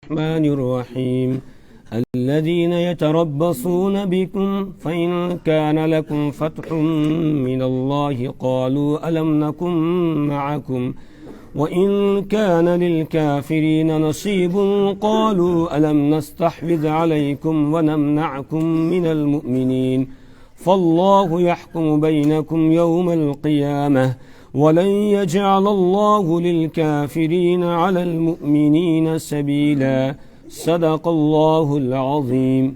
الرحمن الرحيم الذين يتربصون بكم فإن كان لكم فتح من الله قالوا ألم نكن معكم وإن كان للكافرين نصيب قالوا ألم نستحوذ عليكم ونمنعكم من المؤمنين فالله يحكم بينكم يوم القيامة ولن يجعل الله للكافرين على المؤمنين سبيلا صدق اللہ العظیم۔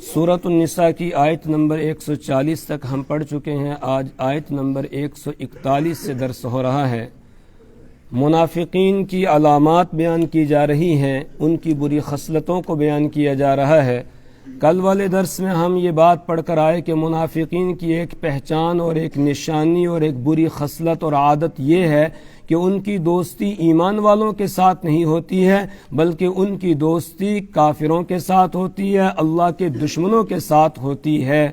سورۃ النساء کی آیت نمبر 140 تک ہم پڑھ چکے ہیں۔ آج آیت نمبر 141 سے درس ہو رہا ہے۔ منافقین کی علامات بیان کی جا رہی ہیں، ان کی بری خصلتوں کو بیان کیا جا رہا ہے۔ کل والے درس میں ہم یہ بات پڑھ کر آئے کہ منافقین کی ایک پہچان اور ایک نشانی اور ایک بری خصلت اور عادت یہ ہے کہ ان کی دوستی ایمان والوں کے ساتھ نہیں ہوتی ہے، بلکہ ان کی دوستی کافروں کے ساتھ ہوتی ہے، اللہ کے دشمنوں کے ساتھ ہوتی ہے۔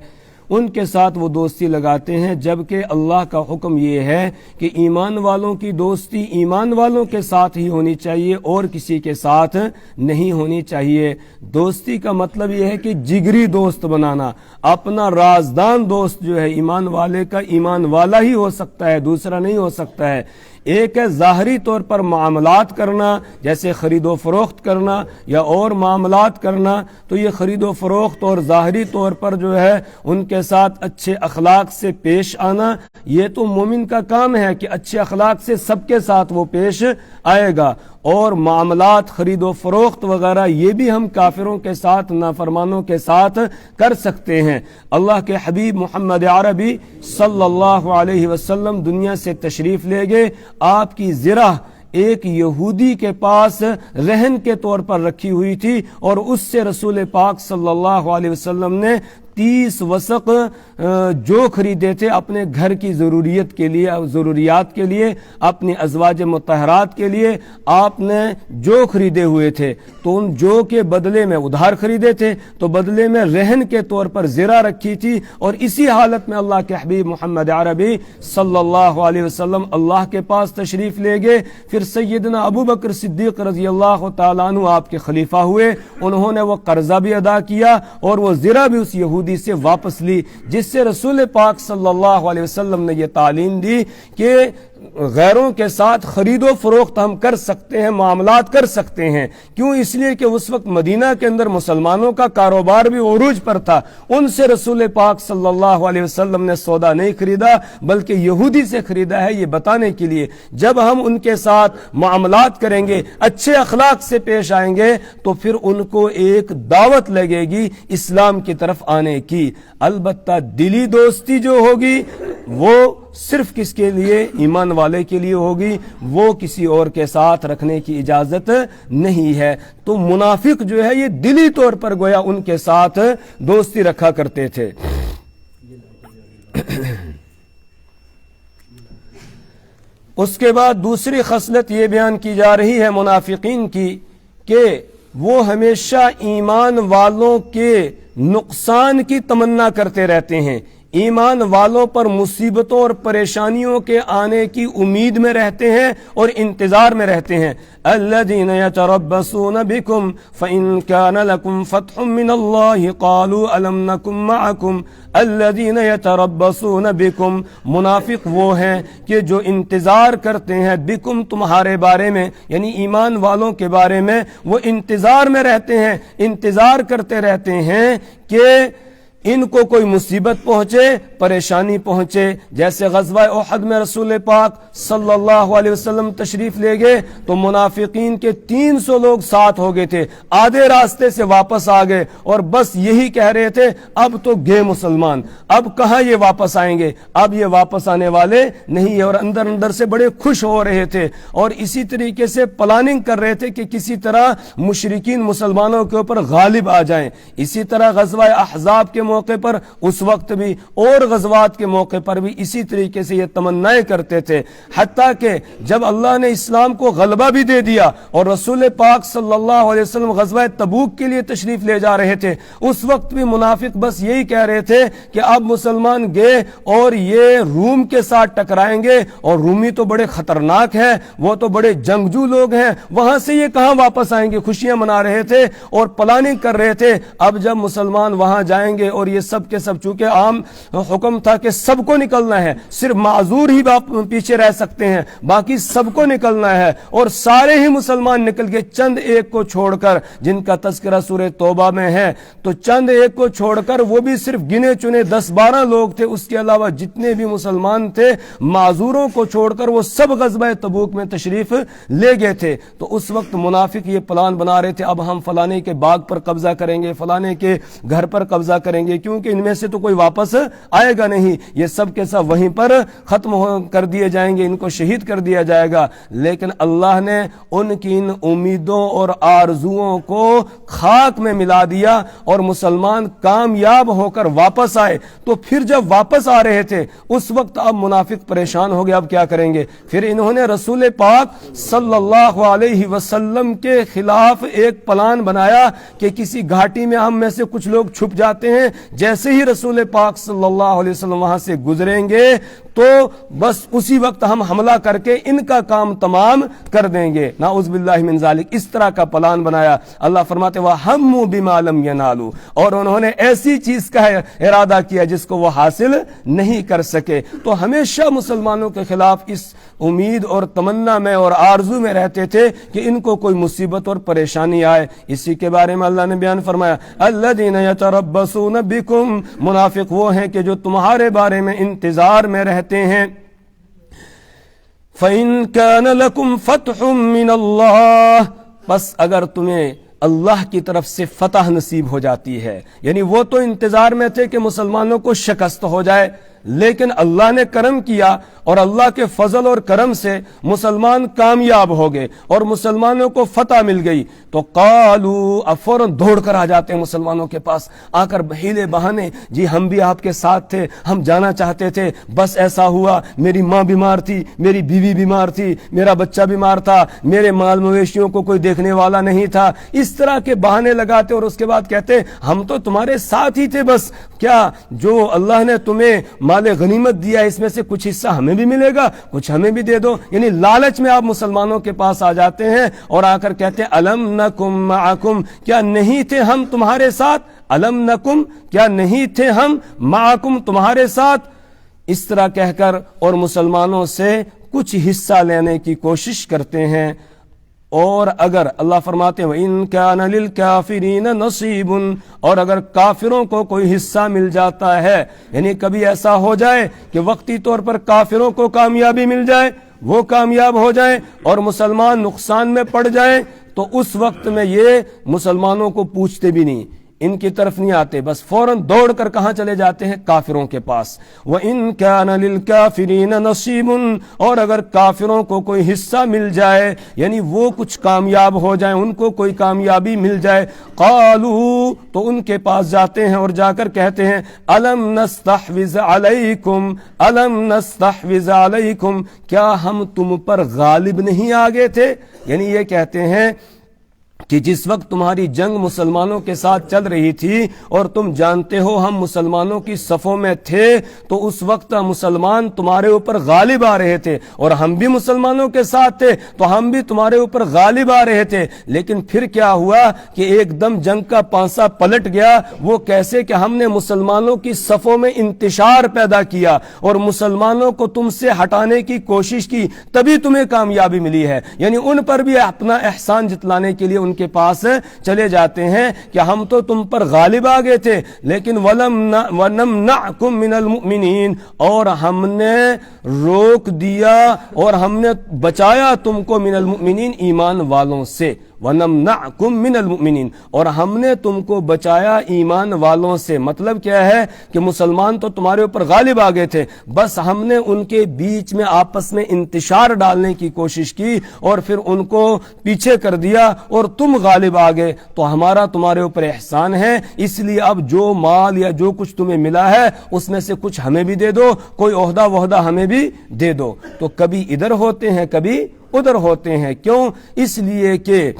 ان کے ساتھ وہ دوستی لگاتے ہیں، جبکہ اللہ کا حکم یہ ہے کہ ایمان والوں کی دوستی ایمان والوں کے ساتھ ہی ہونی چاہیے اور کسی کے ساتھ نہیں ہونی چاہیے۔ دوستی کا مطلب یہ ہے کہ جگری دوست بنانا، اپنا رازدان دوست جو ہے ایمان والے کا ایمان والا ہی ہو سکتا ہے، دوسرا نہیں ہو سکتا ہے۔ ایک ہے ظاہری طور پر معاملات کرنا، جیسے خرید و فروخت کرنا یا اور معاملات کرنا، تو یہ خرید و فروخت اور ظاہری طور پر جو ہے ان کے ساتھ اچھے اخلاق سے پیش آنا، یہ تو مومن کا کام ہے کہ اچھے اخلاق سے سب کے ساتھ وہ پیش آئے گا۔ اور معاملات خرید و فروخت وغیرہ یہ بھی ہم کافروں کے ساتھ نافرمانوں کے ساتھ کر سکتے ہیں۔ اللہ کے حبیب محمد عربی صلی اللہ علیہ وسلم دنیا سے تشریف لے گئے، آپ کی زرہ ایک یہودی کے پاس رہن کے طور پر رکھی ہوئی تھی، اور اس سے رسول پاک صلی اللہ علیہ وسلم نے 30 وسق جو خریدے تھے اپنے گھر کی ضروریت کے لیے، ضروریات کے لیے، اپنی ازواج مطہرات کے لیے آپ نے جو خریدے ہوئے تھے، تو ان جو کے بدلے میں ادھار خریدے تھے، تو بدلے میں رہن کے طور پر زرہ رکھی تھی، اور اسی حالت میں اللہ کے حبیب محمد عربی صلی اللہ علیہ وسلم اللہ کے پاس تشریف لے گئے۔ پھر سیدنا ابو بکر صدیق رضی اللہ تعالیٰ عنہ آپ کے خلیفہ ہوئے، انہوں نے وہ قرضہ بھی ادا کیا اور وہ زرہ بھی اس یہودی سے واپس لی، جس سے رسول پاک صلی اللہ علیہ وسلم نے یہ تعلیم دی کہ غیروں کے ساتھ خرید و فروخت ہم کر سکتے ہیں، معاملات کر سکتے ہیں۔ کیوں؟ اس لیے کہ اس وقت مدینہ کے اندر مسلمانوں کا کاروبار بھی عروج پر تھا، ان سے رسول پاک صلی اللہ علیہ وسلم نے سودا نہیں خریدا بلکہ یہودی سے خریدا ہے، یہ بتانے کے لیے جب ہم ان کے ساتھ معاملات کریں گے، اچھے اخلاق سے پیش آئیں گے، تو پھر ان کو ایک دعوت لگے گی اسلام کی طرف آنے کی۔ البتہ دلی دوستی جو ہوگی وہ صرف کس کے لیے؟ ایمان والے کے لیے ہوگی، وہ کسی اور کے ساتھ رکھنے کی اجازت نہیں ہے۔ تو منافق جو ہے یہ دلی طور پر گویا ان کے ساتھ دوستی رکھا کرتے تھے۔ اس کے بعد دوسری خصلت یہ بیان کی جا رہی ہے منافقین کی کہ وہ ہمیشہ ایمان والوں کے نقصان کی تمنا کرتے رہتے ہیں، ایمان والوں پر مصیبتوں اور پریشانیوں کے آنے کی امید میں رہتے ہیں اور انتظار میں رہتے ہیں۔ الذين يتربصون بكم فإن كان لكم فتح من الله قالوا ألم نكن معكم الذين يتربصون بكم، منافق وہ ہیں کہ جو انتظار کرتے ہیں بکم تمہارے بارے میں، یعنی ایمان والوں کے بارے میں وہ انتظار میں رہتے ہیں، انتظار کرتے رہتے ہیں کہ ان کو کوئی مصیبت پہنچے، پریشانی پہنچے۔ جیسے غزوہ احد میں رسول پاک صلی اللہ علیہ وسلم تشریف لے گئے تو منافقین کے 300 لوگ ساتھ ہو گئے تھے، آدھے راستے سے واپس آ گئے اور بس یہی کہہ رہے تھے اب تو گئے مسلمان، اب کہاں یہ واپس آئیں گے، اب یہ واپس آنے والے نہیں ہیں، اور اندر اندر سے بڑے خوش ہو رہے تھے اور اسی طریقے سے پلاننگ کر رہے تھے کہ کسی طرح مشرکین مسلمانوں کے اوپر غالب آ جائیں۔ اسی طرح غزوہ احزاب کے موقع پر اس وقت بھی اور غزوات کے موقع پر بھی اسی طریقے سے یہ تمنائیں کرتے تھے، حتیٰ کہ جب اللہ نے اسلام کو غلبہ بھی دے دیا اور رسول پاک صلی اللہ علیہ وسلم غزوہ تبوک کے لیے تشریف لے جا رہے تھے، اس وقت بھی منافق بس یہی کہہ رہے تھے کہ اب مسلمان گئے اور یہ روم کے ساتھ ٹکرائیں گے، اور رومی تو بڑے خطرناک ہیں، وہ تو بڑے جنگجو لوگ ہیں، وہاں سے یہ کہاں واپس آئیں گے۔ خوشیاں منا رہے تھے اور پلاننگ کر رہے تھے، اب جب مسلمان وہاں جائیں گے اور یہ سب کے سب، چونکہ عام حکم تھا کہ سب کو نکلنا ہے، صرف معذور ہی پیچھے رہ سکتے ہیں، باقی سب کو نکلنا ہے، اور سارے ہی مسلمان نکل کے چند ایک کو چھوڑ کر، جن کا تذکرہ سورہ توبہ میں ہے، تو چند ایک کو چھوڑ کر، وہ بھی صرف گنے چنے 10-12 لوگ تھے، اس کے علاوہ جتنے بھی مسلمان تھے معذوروں کو چھوڑ کر وہ سب غزوہ تبوک میں تشریف لے گئے تھے۔ تو اس وقت منافق یہ پلان بنا رہے تھے، اب ہم فلانے کے باغ پر قبضہ کریں گے، فلانے کے گھر پر قبضہ کریں گے، کیونکہ ان میں سے تو کوئی واپس آئے گا نہیں، یہ سب کے سب وہیں پر ختم کر دیے جائیں گے، ان کو شہید کر دیا جائے گا۔ لیکن اللہ نے ان کی ان امیدوں اور آرزوؤں کو خاک میں ملا دیا اور مسلمان کامیاب ہو کر واپس آئے۔ تو پھر جب واپس آ رہے تھے اس وقت اب منافق پریشان ہو گئے، اب کیا کریں گے؟ پھر انہوں نے رسول پاک صلی اللہ علیہ وسلم کے خلاف ایک پلان بنایا کہ کسی گھاٹی میں ہم میں سے کچھ لوگ چھپ جاتے ہیں، جیسے ہی رسول پاک صلی اللہ علیہ وسلم وہاں سے گزریں گے تو بس اسی وقت ہم حملہ کر کے ان کا کام تمام کر دیں گے، نعوذ باللہ من ذالک۔ اس طرح کا پلان بنایا۔ اللہ فرماتے وَهَمُّوا بِمَا لَمْ يَنَالُوا، اور انہوں نے ایسی چیز کا ارادہ کیا جس کو وہ حاصل نہیں کر سکے۔ تو ہمیشہ مسلمانوں کے خلاف اس امید اور تمنا میں اور آرزو میں رہتے تھے کہ ان کو کوئی مصیبت اور پریشانی آئے۔ اسی کے بارے میں اللہ نے بیان فرمایا الذین یتربصون بکم، منافق وہ ہیں کہ جو تمہارے بارے میں انتظار میں رہتے ہیں۔ فَإِن كَانَ لَكُمْ فَتْحٌ مِّنَ اللَّهِ، بس اگر تمہیں اللہ کی طرف سے فتح نصیب ہو جاتی ہے، یعنی وہ تو انتظار میں تھے کہ مسلمانوں کو شکست ہو جائے، لیکن اللہ نے کرم کیا اور اللہ کے فضل اور کرم سے مسلمان کامیاب ہو گئے اور مسلمانوں کو فتح مل گئی، تو قالوا، اب فوراً دوڑ کر آ جاتے ہیں مسلمانوں کے پاس، آ کر بہیلے بہانے، جی ہم بھی آپ کے ساتھ تھے، ہم جانا چاہتے تھے، بس ایسا ہوا، میری ماں بیمار تھی، میری بیوی بیمار تھی، میرا بچہ بیمار تھا، میرے مال مویشیوں کو کوئی دیکھنے والا نہیں تھا، اس طرح کے بہانے لگاتے اور اس کے بعد کہتے ہم تو تمہارے ساتھ ہی تھے، بس کیا جو اللہ نے تمہیں مال غنیمت دیا اس میں سے کچھ حصہ ہمیں بھی ملے گا، کچھ ہمیں بھی دے دو۔ یعنی لالچ میں آپ مسلمانوں کے پاس آ جاتے ہیں اور آ کر کہتے ہیں الم نکم معکم، کیا نہیں تھے ہم تمہارے ساتھ؟ الم نکم، کیا نہیں تھے ہم معکم تمہارے ساتھ؟ اس طرح کہہ کر اور مسلمانوں سے کچھ حصہ لینے کی کوشش کرتے ہیں۔ اور اگر اللہ فرماتے ہیں وَإِن كَانَ لِلْكَافِرِينَ نَصِيبٌ، اور اگر کافروں کو کوئی حصہ مل جاتا ہے، یعنی کبھی ایسا ہو جائے کہ وقتی طور پر کافروں کو کامیابی مل جائے، وہ کامیاب ہو جائیں اور مسلمان نقصان میں پڑ جائیں، تو اس وقت میں یہ مسلمانوں کو پوچھتے بھی نہیں، ان کی طرف نہیں آتے، بس فوراً دوڑ کر کہاں چلے جاتے ہیں؟ کافروں کے پاس۔ وَإِن كَانَ لِلْكَافِرِينَ نَصِيبٌ، اور اگر کافروں کو کوئی حصہ مل جائے، یعنی وہ کچھ کامیاب ہو جائیں، ان کو کوئی کامیابی مل جائے، قالوا، تو ان کے پاس جاتے ہیں اور جا کر کہتے ہیں أَلَمْ نَسْتَحْوِذْ عَلَيْكُمْ أَلَمْ نَسْتَحْوِذْ عَلَيْكُمْ، کیا ہم تم پر غالب نہیں آ گئے تھے؟ یعنی یہ کہتے ہیں کہ جس وقت تمہاری جنگ مسلمانوں کے ساتھ چل رہی تھی اور تم جانتے ہو ہم مسلمانوں کی صفوں میں تھے، تو اس وقت مسلمان تمہارے اوپر غالب آ رہے تھے اور ہم بھی مسلمانوں کے ساتھ تھے تو ہم بھی تمہارے اوپر غالب آ رہے تھے، لیکن پھر کیا ہوا کہ ایک دم جنگ کا پانسا پلٹ گیا۔ وہ کیسے کہ ہم نے مسلمانوں کی صفوں میں انتشار پیدا کیا اور مسلمانوں کو تم سے ہٹانے کی کوشش کی، تبھی تمہیں کامیابی ملی ہے۔ یعنی ان پر بھی اپنا احسان جتلانے کے لیے ان کے پاس چلے جاتے ہیں کہ ہم تو تم پر غالب آ گئے تھے، لیکن وَنَمْنَعْكُمْ مِنَ الْمُؤْمِنِينَ، اور ہم نے روک دیا اور ہم نے بچایا تم کو من المؤمنین، ایمان والوں سے۔ وَنَمْنَعْكُمْ مِنَ الْمُؤْمِنِينَ، اور ہم نے تم کو بچایا ایمان والوں سے۔ مطلب کیا ہے کہ مسلمان تو تمہارے اوپر غالب آ گئے تھے، بس ہم نے ان کے بیچ میں آپس میں انتشار ڈالنے کی کوشش کی اور پھر ان کو پیچھے کر دیا اور تم غالب آ گئے، تو ہمارا تمہارے اوپر احسان ہے، اس لیے اب جو مال یا جو کچھ تمہیں ملا ہے اس میں سے کچھ ہمیں بھی دے دو، کوئی عہدہ وہدہ ہمیں بھی دے دو۔ تو کبھی ادھر ہوتے ہیں کبھی ادھر ہوتے ہیں، کیوں؟ اس لیے کہ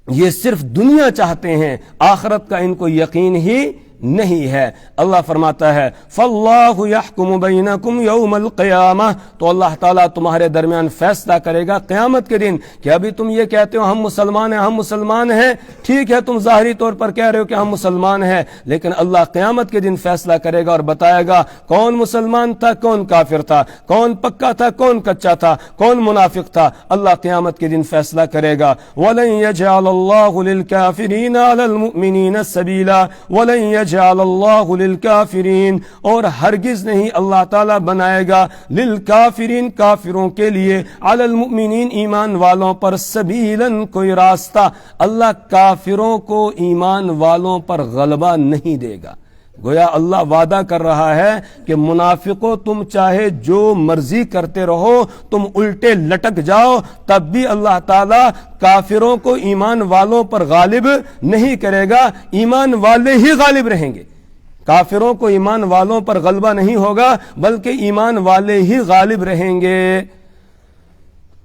یہ صرف دنیا چاہتے ہیں، آخرت کا ان کو یقین ہی نہیں ہے۔ اللہ فرماتا ہے فَاللَّهُ يَحْكُمُ بَيْنَكُمْ يَوْمَ الْقِيَامَةِ، تو اللہ تعالیٰ تمہارے درمیان فیصلہ کرے گا قیامت کے دن۔ کہ ابھی تم یہ کہتے ہو ہم مسلمان ہیں، ہم مسلمان ہیں، ٹھیک ہے، تم ظاہری طور پر کہہ رہے ہو کہ ہم مسلمان ہیں، لیکن اللہ قیامت کے دن فیصلہ کرے گا اور بتائے گا کون مسلمان تھا، کون کافر تھا، کون پکا تھا، کون کچا تھا، کون منافق تھا۔ اللہ قیامت کے دن فیصلہ کرے گا۔ وَلَن يَجْعَلَ اللَّهُ لِلْكَافِرِينَ عَلَى الْمُؤْمِنِينَ سَبِيلًا وَلَن يَجْعَلَ اللَّهُ لِلْكَافِرِينَ، اور ہرگز نہیں اللہ تعالیٰ بنائے گا للکافرین کافروں کے لیے، علی المؤمنین ایمان والوں پر، سبیلاً کوئی راستہ۔ اللہ کافروں کو ایمان والوں پر غلبہ نہیں دے گا۔ گویا اللہ وعدہ کر رہا ہے کہ منافقوں تم چاہے جو مرضی کرتے رہو، تم الٹے لٹک جاؤ، تب بھی اللہ تعالیٰ کافروں کو ایمان والوں پر غالب نہیں کرے گا، ایمان والے ہی غالب رہیں گے۔ کافروں کو ایمان والوں پر غلبہ نہیں ہوگا بلکہ ایمان والے ہی غالب رہیں گے۔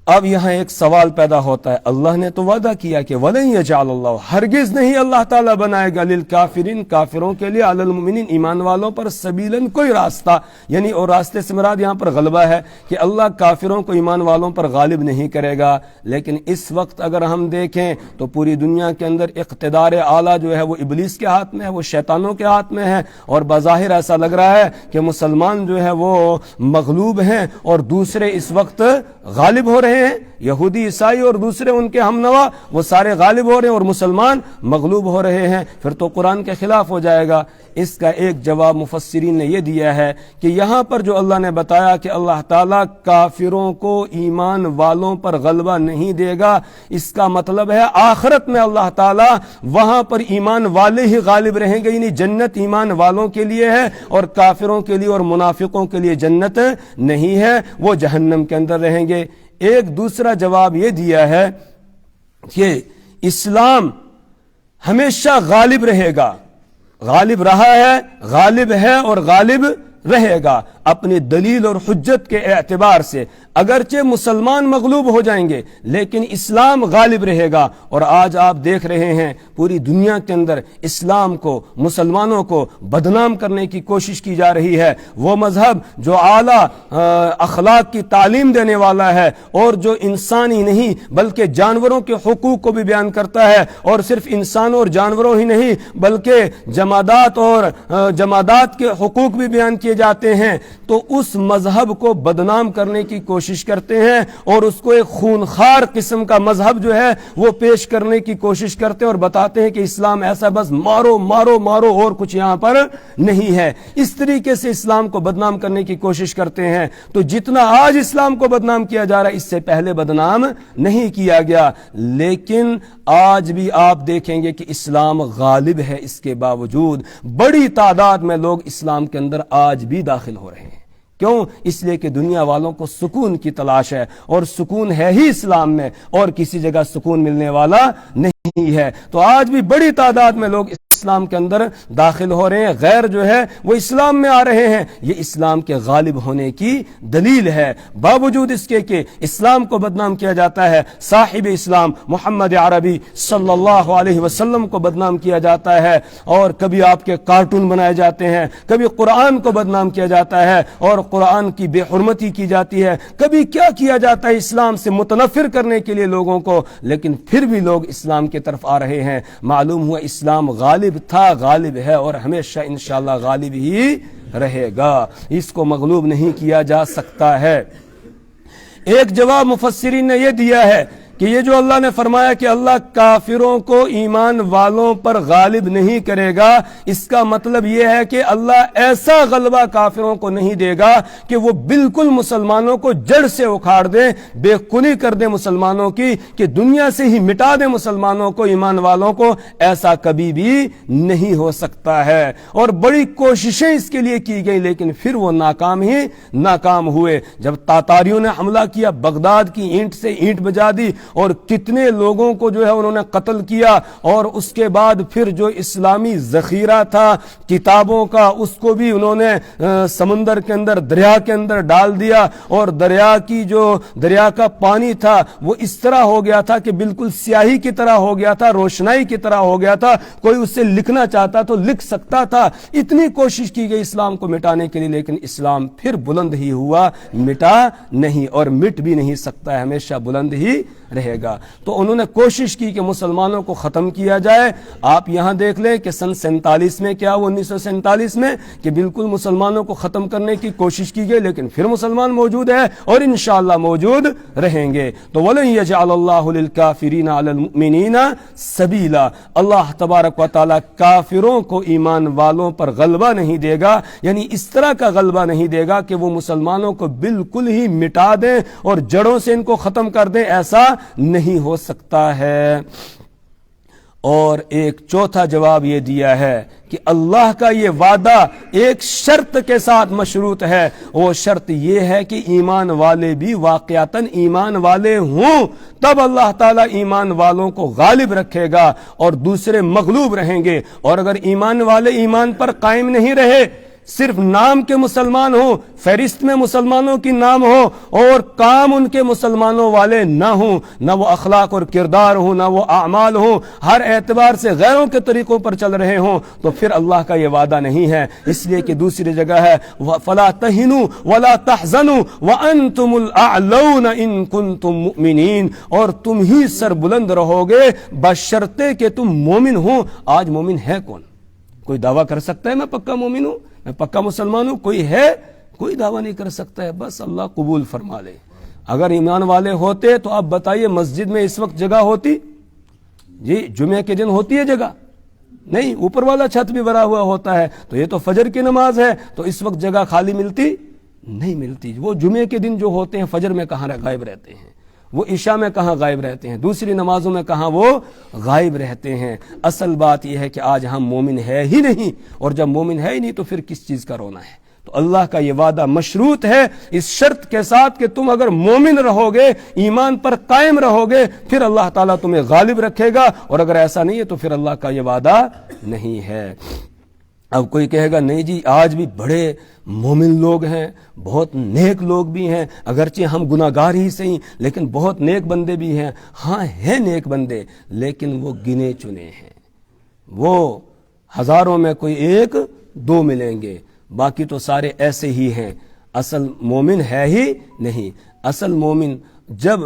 اب یہاں ایک سوال پیدا ہوتا ہے، اللہ نے تو وعدہ کیا کہ وَلَن يَجْعَلَ اللَّهُ، ہرگز نہیں اللہ تعالیٰ بنائے گا للکافرین کافروں کے لیے، علی المؤمنین ایمان والوں پر، سبیلاً کوئی راستہ، یعنی اور راستے سے مراد یہاں پر غلبہ ہے کہ اللہ کافروں کو ایمان والوں پر غالب نہیں کرے گا۔ لیکن اس وقت اگر ہم دیکھیں تو پوری دنیا کے اندر اقتدار اعلیٰ جو ہے وہ ابلیس کے ہاتھ میں ہے، وہ شیطانوں کے ہاتھ میں ہے، اور بظاہر ایسا لگ رہا ہے کہ مسلمان جو ہے وہ مغلوب ہیں اور دوسرے اس وقت غالب ہو رہے ہیں، یہودی عیسائی اور دوسرے ان کے ہم نوا وہ سارے غالب ہو رہے ہیں اور مسلمان مغلوب ہو رہے ہیں، پھر تو قرآن کے خلاف ہو جائے گا۔ اس کا ایک جواب مفسرین نے یہ دیا ہے کہ یہاں پر جو اللہ نے بتایا کہ اللہ تعالیٰ کافروں کو ایمان والوں پر غلبہ نہیں دے گا، اس کا مطلب ہے آخرت میں اللہ تعالیٰ وہاں پر ایمان والے ہی غالب رہیں گے، یعنی جنت ایمان والوں کے لیے ہے اور کافروں کے لیے اور منافقوں کے لیے جنت نہیں ہے، وہ جہنم کے اندر رہیں گے۔ ایک دوسرا جواب یہ دیا ہے کہ اسلام ہمیشہ غالب رہے گا، غالب رہا ہے، غالب ہے اور غالب رہے گا اپنی دلیل اور حجت کے اعتبار سے۔ اگرچہ مسلمان مغلوب ہو جائیں گے لیکن اسلام غالب رہے گا، اور آج آپ دیکھ رہے ہیں پوری دنیا کے اندر اسلام کو، مسلمانوں کو بدنام کرنے کی کوشش کی جا رہی ہے۔ وہ مذہب جو اعلیٰ اخلاق کی تعلیم دینے والا ہے اور جو انسانی نہیں بلکہ جانوروں کے حقوق کو بھی بیان کرتا ہے، اور صرف انسانوں اور جانوروں ہی نہیں بلکہ جمادات اور جمادات کے حقوق بھی بیان کیے جاتے ہیں، تو اس مذہب کو بدنام کرنے کی کوشش کرتے ہیں اور اس کو ایک خونخوار قسم کا مذہب جو ہے وہ پیش کرنے کی کوشش کرتے ہیں اور بتاتے ہیں کہ اسلام ایسا بس مارو مارو مارو اور کچھ یہاں پر نہیں ہے۔ اس طریقے سے اسلام کو بدنام کرنے کی کوشش کرتے ہیں۔ تو جتنا آج اسلام کو بدنام کیا جا رہا ہے اس سے پہلے بدنام نہیں کیا گیا، لیکن آج بھی آپ دیکھیں گے کہ اسلام غالب ہے، اس کے باوجود بڑی تعداد میں لوگ اسلام کے اندر آج بھی داخل ہو رہے ہیں۔ کیوں؟ اس لیے کہ دنیا والوں کو سکون کی تلاش ہے، اور سکون ہے ہی اسلام میں، اور کسی جگہ سکون ملنے والا نہیں ہے۔ تو آج بھی بڑی تعداد میں لوگ اسلام کے اندر داخل ہو رہے ہیں، غیر جو ہے وہ اسلام میں آ رہے ہیں۔ یہ اسلام کے غالب ہونے کی دلیل ہے، باوجود اس کے کہ اسلام کو بدنام کیا جاتا ہے، صاحب اسلام محمد عربی صلی اللہ علیہ وسلم کو بدنام کیا جاتا ہے، اور کبھی آپ کے کارٹون بنائے جاتے ہیں، کبھی قرآن کو بدنام کیا جاتا ہے اور قرآن کی بے حرمتی کی جاتی ہے، کبھی کیا کیا جاتا ہے اسلام سے متنفر کرنے کے لیے لوگوں کو، لیکن پھر بھی لوگ اسلام کی طرف آ رہے ہیں۔ معلوم ہوا اسلام غالب تھا، غالب ہے اور ہمیشہ انشاءاللہ غالب ہی رہے گا، اس کو مغلوب نہیں کیا جا سکتا ہے۔ ایک جواب مفسرین نے یہ دیا ہے کہ یہ جو اللہ نے فرمایا کہ اللہ کافروں کو ایمان والوں پر غالب نہیں کرے گا، اس کا مطلب یہ ہے کہ اللہ ایسا غلبہ کافروں کو نہیں دے گا کہ وہ بالکل مسلمانوں کو جڑ سے اکھاڑ دے، بے خونی کر دے مسلمانوں کی، کہ دنیا سے ہی مٹا دے مسلمانوں کو، ایمان والوں کو۔ ایسا کبھی بھی نہیں ہو سکتا ہے، اور بڑی کوششیں اس کے لیے کی گئی، لیکن پھر وہ ناکام ہوئے۔ جب تاتاریوں نے حملہ کیا، بغداد کی اینٹ سے اینٹ بجا دی، اور کتنے لوگوں کو جو ہے انہوں نے قتل کیا، اور اس کے بعد پھر جو اسلامی ذخیرہ تھا کتابوں کا، اس کو بھی انہوں نے سمندر کے اندر، دریا کے اندر ڈال دیا، اور دریا کا پانی تھا وہ اس طرح ہو گیا تھا کہ بالکل سیاہی کی طرح ہو گیا تھا، روشنائی کی طرح ہو گیا تھا، کوئی اس سے لکھنا چاہتا تو لکھ سکتا تھا۔ اتنی کوشش کی گئی اسلام کو مٹانے کے لیے، لیکن اسلام پھر بلند ہی ہوا، مٹا نہیں، اور مٹ بھی نہیں سکتا ہے، ہمیشہ بلند ہی رہے گا۔ تو انہوں نے کوشش کی کہ مسلمانوں کو ختم کیا جائے۔ آپ یہاں دیکھ لیں کہ سن 47 میں کیا ہوا، 1947 میں، کہ بالکل مسلمانوں کو ختم کرنے کی کوشش کی گئی، لیکن پھر مسلمان موجود ہے اور انشاءاللہ موجود رہیں گے۔ تو وَلَن يَجْعَلَ اللَّهُ لِلْكَافِرِينَ عَلَى الْمُؤْمِنِينَ سَبِيلًا، اللہ تبارک و تعالیٰ کافروں کو ایمان والوں پر غلبہ نہیں دے گا، یعنی اس طرح کا غلبہ نہیں دے گا کہ وہ مسلمانوں کو بالکل ہی مٹا دیں اور جڑوں سے ان کو ختم کر دیں، ایسا نہیں ہو سکتا ہے۔ اور ایک چوتھا جواب یہ دیا ہے کہ اللہ کا یہ وعدہ ایک شرط کے ساتھ مشروط ہے، وہ شرط یہ ہے کہ ایمان والے بھی واقعتاً ایمان والے ہوں، تب اللہ تعالیٰ ایمان والوں کو غالب رکھے گا اور دوسرے مغلوب رہیں گے۔ اور اگر ایمان والے ایمان پر قائم نہیں رہے، صرف نام کے مسلمان ہوں، فہرست میں مسلمانوں کی نام ہو، اور کام ان کے مسلمانوں والے نہ ہوں، نہ وہ اخلاق اور کردار ہوں، نہ وہ اعمال ہوں، ہر اعتبار سے غیروں کے طریقوں پر چل رہے ہوں، تو پھر اللہ کا یہ وعدہ نہیں ہے۔ اس لیے کہ دوسری جگہ ہے فَلَا تَهِنُوا وَلَا تَحْزَنُوا وَأَنْتُمُ الْأَعْلَوْنَ إِن كُنتُم مُؤْمِنِينَ، اور تم ہی سر بلند رہو گے بشرطے کہ تم مومن ہو۔ آج مومن ہے کون؟ کوئی دعویٰ کر سکتا ہے میں پکا مومن ہوں، میں پکا مسلمان ہوں؟ کوئی ہے؟ کوئی دعویٰ نہیں کر سکتا ہے، بس اللہ قبول فرما لے۔ اگر ایمان والے ہوتے تو آپ بتائیے مسجد میں اس وقت جگہ ہوتی؟ جی جمعے کے دن ہوتی ہے جگہ؟ نہیں، اوپر والا چھت بھی بھرا ہوا ہوتا ہے۔ تو یہ تو فجر کی نماز ہے، تو اس وقت جگہ خالی ملتی نہیں ملتی۔ وہ جمعے کے دن جو ہوتے ہیں فجر میں کہاں غائب رہتے ہیں، وہ عشاء میں کہاں غائب رہتے ہیں، دوسری نمازوں میں کہاں وہ غائب رہتے ہیں۔ اصل بات یہ ہے کہ آج ہم مومن ہے ہی نہیں، اور جب مومن ہے ہی نہیں تو پھر کس چیز کا رونا ہے؟ تو اللہ کا یہ وعدہ مشروط ہے اس شرط کے ساتھ کہ تم اگر مومن رہو گے، ایمان پر قائم رہو گے، پھر اللہ تعالیٰ تمہیں غالب رکھے گا، اور اگر ایسا نہیں ہے تو پھر اللہ کا یہ وعدہ نہیں ہے۔ اب کوئی کہے گا نہیں جی آج بھی بڑے مومن لوگ ہیں، بہت نیک لوگ بھی ہیں، اگرچہ ہم گناہگار ہی صحیح لیکن بہت نیک بندے بھی ہیں۔ ہاں ہیں نیک بندے، لیکن وہ گنے چنے ہیں، وہ ہزاروں میں کوئی ایک دو ملیں گے، باقی تو سارے ایسے ہی ہیں۔ اصل مومن ہے ہی نہیں۔ اصل مومن جب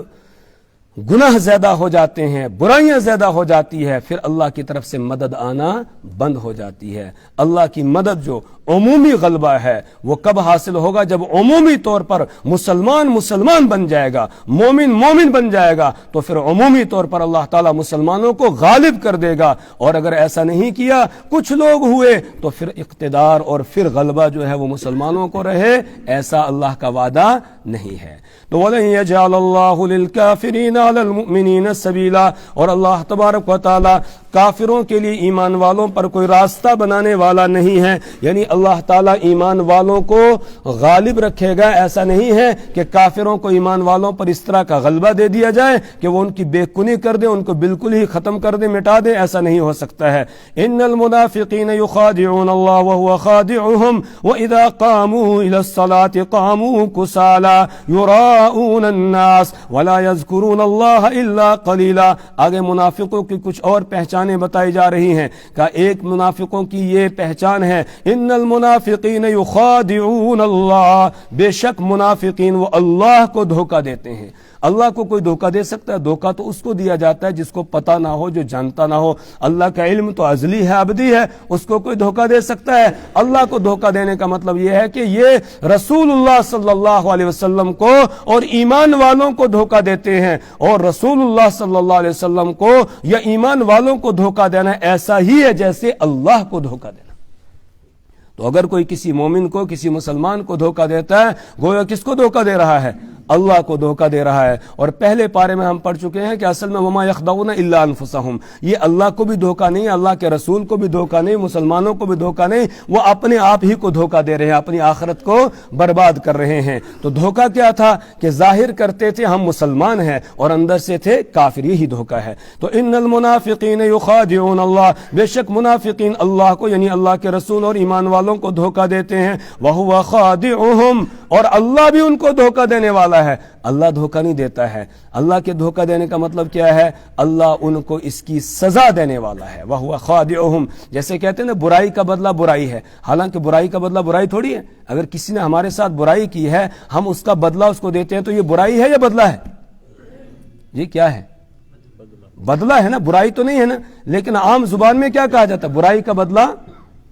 گناہ زیادہ ہو جاتے ہیں، برائیاں زیادہ ہو جاتی ہے، پھر اللہ کی طرف سے مدد آنا بند ہو جاتی ہے۔ اللہ کی مدد جو عمومی غلبہ ہے وہ کب حاصل ہوگا؟ جب عمومی طور پر مسلمان بن جائے گا، مومن بن جائے گا، تو پھر عمومی طور پر اللہ تعالیٰ مسلمانوں کو غالب کر دے گا۔ اور اگر ایسا نہیں کیا، کچھ لوگ ہوئے، تو پھر اقتدار اور پھر غلبہ جو ہے وہ مسلمانوں کو رہے، ایسا اللہ کا وعدہ نہیں ہے۔ تو وَلَن يَجْعَلَ اللَّهُ لِلْكَافِرِينَ عَلَى الْمُؤْمِنِينَ سَبِيلًا، اور اللہ تبارک و تعالیٰ کافروں کے لیے ایمان والوں پر کوئی راستہ بنانے والا نہیں ہے، یعنی اللہ تعالیٰ ایمان والوں کو غالب رکھے گا۔ ایسا نہیں ہے کہ کافروں کو ایمان والوں پر اس طرح کا غلبہ دے دیا جائے کہ وہ ان کی بے کنی کر دیں، ان کو بالکل ہی ختم کر دیں، مٹا دیں، ایسا نہیں ہو سکتا ہے۔ ان المنافقین یخادعون اللہ وهو خادعهم واذا قاموا الى الصلاة قاموا كسالى يراؤون الناس ولا يذكرون اللہ الا قلیلا۔ آگے منافقوں کی کچھ اور پہچانیں بتائی جا رہی ہیں کہ ایک منافقوں کی یہ پہچان ہے، ان المنافقین یخادعون اللہ، بے شک منافقین وہ اللہ کو دھوکہ دیتے ہیں، اللہ کو کوئی دھوکہ دے سکتا ہے؟ دھوکہ تو اس کو دیا جاتا ہے جس کو پتہ نہ ہو، جو جانتا نہ ہو۔ اللہ کا علم تو ازلی ہے، ابدی ہے، اس کو کوئی دھوکہ دے سکتا ہے؟ اللہ کو دھوکہ دینے کا مطلب یہ ہے کہ یہ رسول اللہ صلی اللہ علیہ وسلم کو اور ایمان والوں کو دھوکہ دیتے ہیں، اور رسول اللہ صلی اللہ علیہ وسلم کو یا ایمان والوں کو دھوکہ دینا ایسا ہی ہے جیسے اللہ کو دھوکہ دینا۔ تو اگر کوئی کسی مومن کو، کسی مسلمان کو دھوکہ دیتا ہے، گویا کس کو دھوکہ دے رہا ہے؟ اللہ کو دھوکہ دے رہا ہے۔ اور پہلے پارے میں ہم پڑھ چکے ہیں کہ اصل میں وما یخدعون الا انفسهم، یہ اللہ کو بھی دھوکہ نہیں، اللہ کے رسول کو بھی دھوکہ نہیں، مسلمانوں کو بھی دھوکہ نہیں، وہ اپنے آپ ہی کو دھوکہ دے رہے ہیں، اپنی آخرت کو برباد کر رہے ہیں۔ تو دھوکہ کیا تھا کہ ظاہر کرتے تھے ہم مسلمان ہیں اور اندر سے تھے کافر، یہی دھوکہ ہے۔ تو ان المنافقین یخادعون اللہ، بے شک منافقین اللہ کو یعنی اللہ کے رسول اور ایمان والوں کو دھوکہ دیتے ہیں، وہو خادعهم، اور اللہ بھی ان کو دھوکہ دینے والا ہے۔ اللہ دھوکہ نہیں دیتا ہے۔ اللہ کے دھوکہ دینے کا مطلب کیا ہے؟ اللہ ان کو اس کی سزا دینے والا ہے۔ وَهُوَ خَادِعُهُمْ، جیسے کہتے ہیں نا برائی کا بدلہ برائی ہے، حالانکہ برائی کا بدلہ برائی تھوڑی ہے۔ اگر کسی نے ہمارے ساتھ برائی کی ہے، ہم اس کا بدلہ اس کو دیتے ہیں، تو یہ برائی ہے یا بدلہ ہے؟ یہ کیا ہے؟ بدلہ ہے نا، برائی تو نہیں ہے نا۔ لیکن عام زبان میں کیا کہا جاتا ہے؟ برائی کا بدلہ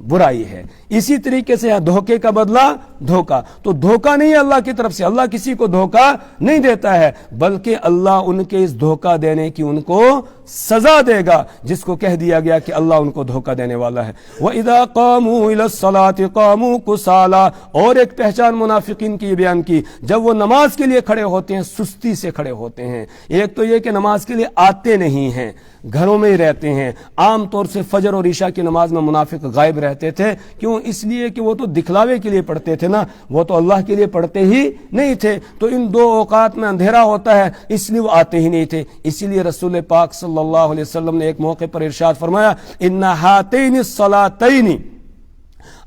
برائی ہے۔ اسی طریقے سے دھوکے کا بدلہ دھوکا، تو دھوکا نہیں ہے اللہ کی طرف سے، اللہ کسی کو دھوکا نہیں دیتا ہے، بلکہ اللہ ان کے اس دھوکا دینے کی ان کو سزا دے گا، جس کو کہہ دیا گیا کہ اللہ ان کو دھوکا دینے والا ہے۔ وَإِذَا قَامُوا إِلَى الصَّلَاةِ قَامُوا كُسَالَىٰ، اور ایک پہچان منافقین کی بیان کی، جب وہ نماز کے لیے کھڑے ہوتے ہیں سستی سے کھڑے ہوتے ہیں۔ ایک تو یہ کہ نماز کے لیے آتے نہیں ہیں، گھروں میں ہی رہتے ہیں۔ عام طور سے فجر اور عشاء کی نماز میں منافق غائب رہتے تھے، کیوں؟ اس لیے کہ وہ تو دکھلاوے کے لیے پڑھتے تھے نا، وہ تو اللہ کے لیے پڑھتے ہی نہیں تھے۔ تو ان دو اوقات میں اندھیرا ہوتا ہے، اس لیے وہ آتے ہی نہیں تھے۔ اسی لیے رسول پاک صلی اللہ علیہ وسلم نے ایک موقع پر ارشاد فرمایا، ان ہاتین الصلاتین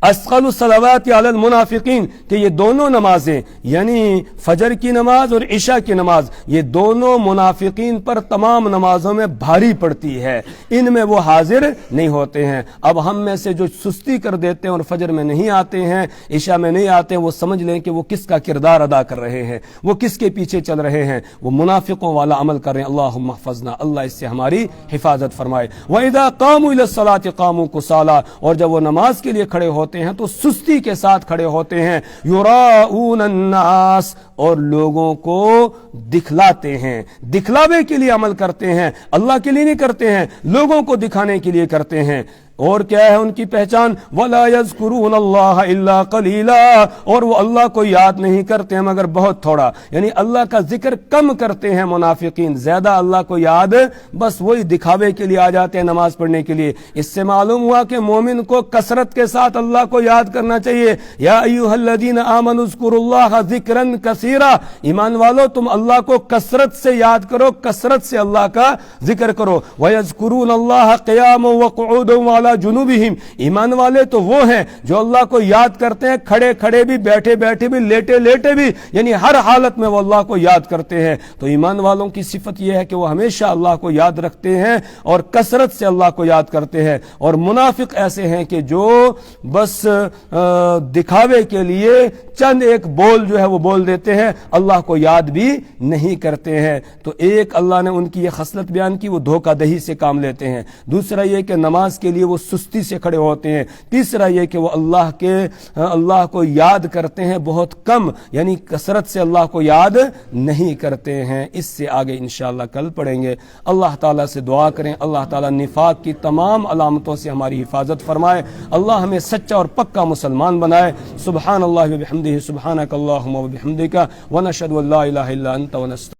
اسقل الصلوات علی المنافقین، کہ یہ دونوں نمازیں یعنی فجر کی نماز اور عشاء کی نماز، یہ دونوں منافقین پر تمام نمازوں میں بھاری پڑتی ہے، ان میں وہ حاضر نہیں ہوتے ہیں۔ اب ہم میں سے جو سستی کر دیتے ہیں اور فجر میں نہیں آتے ہیں، عشاء میں نہیں آتے ہیں، وہ سمجھ لیں کہ وہ کس کا کردار ادا کر رہے ہیں، وہ کس کے پیچھے چل رہے ہیں، وہ منافقوں والا عمل کر رہے ہیں۔ اللہم احفظنا، اللہ اس سے ہماری حفاظت فرمائے۔ وَإِذَا قَامُوا إِلَى الصَّلَاةِ قَامُوا كُسَالَىٰ، اور جب وہ نماز کے لیے کھڑے ہوتے ہیں تو سستی کے ساتھ کھڑے ہوتے ہیں۔ یراؤون الناس، اور لوگوں کو دکھلاتے ہیں، دکھلاوے کے لیے عمل کرتے ہیں، اللہ کے لیے نہیں کرتے ہیں، لوگوں کو دکھانے کے لیے کرتے ہیں۔ اور کیا ہے ان کی پہچان؟ وَلَا يَذْكُرُونَ اللَّهَ إِلَّا قَلِيلًا، اور وہ اللہ کو یاد نہیں کرتے ہیں مگر بہت تھوڑا، یعنی اللہ کا ذکر کم کرتے ہیں منافقین، زیادہ اللہ کو یاد بس وہی دکھاوے کے لیے آ جاتے ہیں نماز پڑھنے کے لیے۔ اس سے معلوم ہوا کہ مومن کو کثرت کے ساتھ اللہ کو یاد کرنا چاہیے۔ یا ایھا الذین آمنوا اذکروا اللہ ذکرا کثیرا، ایمان والو تم اللہ کو کثرت سے یاد کرو، کثرت سے اللہ کا ذکر کرو۔ وَيَذْكُرُونَ اللَّهَ قِيَامًا وَقُعُودًا وَعَلَىٰ جنوبہم، ایمان والے تو وہ ہیں جو اللہ کو یاد کرتے ہیں، کھڑے کھڑے بھی، بیٹھے بیٹھے بھی، لیٹے لیٹے بھی، یعنی ہر حالت میں وہ اللہ کو یاد کرتے ہیں۔ تو ایمان والوں کی صفت یہ ہے کہ وہ ہمیشہ اللہ کو یاد رکھتے ہیں اور کثرت سے اللہ کو یاد کرتے ہیں۔ اور منافق ایسے ہیں کہ جو بس دکھاوے کے لیے چند ایک بول جو ہے وہ بول دیتے ہیں، اللہ کو یاد بھی نہیں کرتے ہیں۔ تو ایک اللہ نے ان کی یہ خصلت بیان کی، وہ دھوکہ دہی سے کام لیتے ہیں۔ دوسرا یہ کہ نماز کے لیے وہ سستی سے کھڑے ہوتے ہیں۔ تیسرا یہ کہ وہ اللہ کو یاد کرتے ہیں بہت کم، یعنی کثرت سے اللہ کو یاد نہیں کرتے ہیں۔ اس سے آگے انشاءاللہ کل پڑھیں گے۔ اللہ تعالیٰ سے دعا کریں اللہ تعالیٰ نفاق کی تمام علامتوں سے ہماری حفاظت فرمائے، اللہ ہمیں سچا اور پکا مسلمان بنائے۔ سبحان اللہ و بحمدہ، سبحانک اللہم و بحمدک، ونشہد ان لا الہ الا انت ونستغفرک۔